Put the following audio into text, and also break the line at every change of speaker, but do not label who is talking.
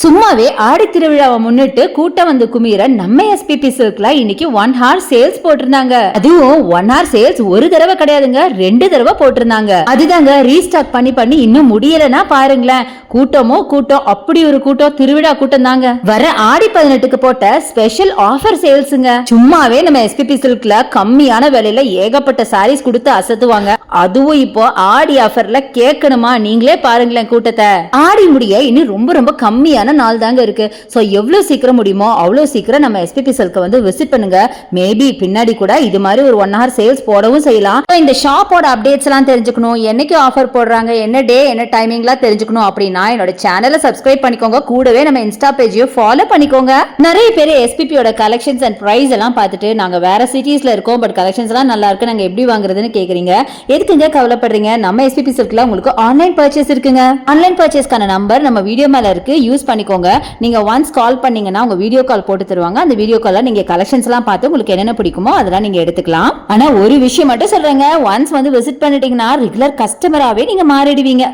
சும்மாவே ஆடி திருவிழாவை முன்னிட்டு கூட்டம் வந்து குமிர நம்ம எஸ்பிபி சில்க்ல இன்னைக்கு 1 hour சேல்ஸ் போட்டிருந்தாங்க. அதுவும் 1 hour சேல்ஸ் ஒரு தடவை கிடையாதுங்க, 2 தடவை போட்டிருந்தாங்க. அதுதாங்க ரீஸ்டாக் பண்ணி இன்னும் முடியலன்னா பாருங்களேன். கூட்டமோ கூட்டம், அப்படி ஒரு கூட்டம், திருவிழா கூட்டம் தாங்க. வர ஆடி 18க்கு போட்ட ஸ்பெஷல் ஆஃபர் சேல்ஸுங்க. சும்மாவே நம்ம எஸ்பிபி சில்க்ல கம்மியான விலையில ஏகப்பட்ட சாரீஸ் கொடுத்து அசத்துவாங்க. அதுவும் இப்போ ஆடி ஆஃபர்ல கேட்கணுமா? நீங்களே பாருங்களேன் கூட்டத்தை. ஆடி முடிய இன்னும் ரொம்ப கம்மியான நாள் தாங்க இருக்கு. சோ எவ்வளவு சீக்கிரம் முடியுமோ அவ்வளவு சீக்கிரம் நம்ம எஸ்பிபி சில்க் வந்து விசிட் பண்ணுங்க. மேபி பின்னாடி கூட இது மாதிரி ஒரு 1 hour சேல்ஸ் போடவும் செய்யலாம். இந்த ஷாப்போட அப்டேட்ஸ் எல்லாம் தெரிஞ்சுக்கணும், என்னைக்கு ஆஃபர் போடுறாங்க, என்ன டே என்ன டைமிங்லாம் தெரிஞ்சுக்கணும் அப்படின்னா என்னோட சேனலை சப்ஸ்கிரைப் பண்ணிக்கோங்க. கூடவே நம்ம இன்ஸ்டா பேஜையும் ஃபாலோ பண்ணிக்கோங்க. நிறைய பேர் எஸ்பிபியோட கலெக்ஷன்ஸ் அண்ட் பிரைஸ் எல்லாம் பார்த்துட்டு நாங்க வேற சிட்டிஸ்ல இருக்கோம், பட் கலெக்ஷன்ஸ் எல்லாம் நல்லா இருக்கு, நாங்க எப்படி வாங்குறதுன்னு கேக்குறீங்க. எதுக்குங்க கவலைப்படுறீங்க? நம்ம எஸ்பிபி சில்க்ல உங்களுக்கு ஆன்லைன் பர்ச்சேஸ் இருக்குங்க. ஆன்லைன் பர்ச்சேஸ்க்கான நம்பர் நம்ம வீடியோ மேல இருக்கு, யூஸ் பண்ணிக்கோங்க. நீங்க ஒன்ஸ் கால் பண்ணீங்கன்னா உங்க வீடியோ கால் போட்டு தருவாங்க. அந்த வீடியோ கால்ல நீங்க கலெக்ஷன்ஸ் எல்லாம் பார்த்து உங்களுக்கு என்னென்ன பிடிக்குமோ அதெல்லாம் நீங்க எடுத்துக்கலாம். ஆனா ஒரு விஷயம் மட்டும் சொல்றேங்க, ஒன்ஸ் வந்து விசிட் பண்ணிட்டீங்கன்னா ரெகுலர் கஸ்டமராவே நீங்க மாறிடுவீங்க.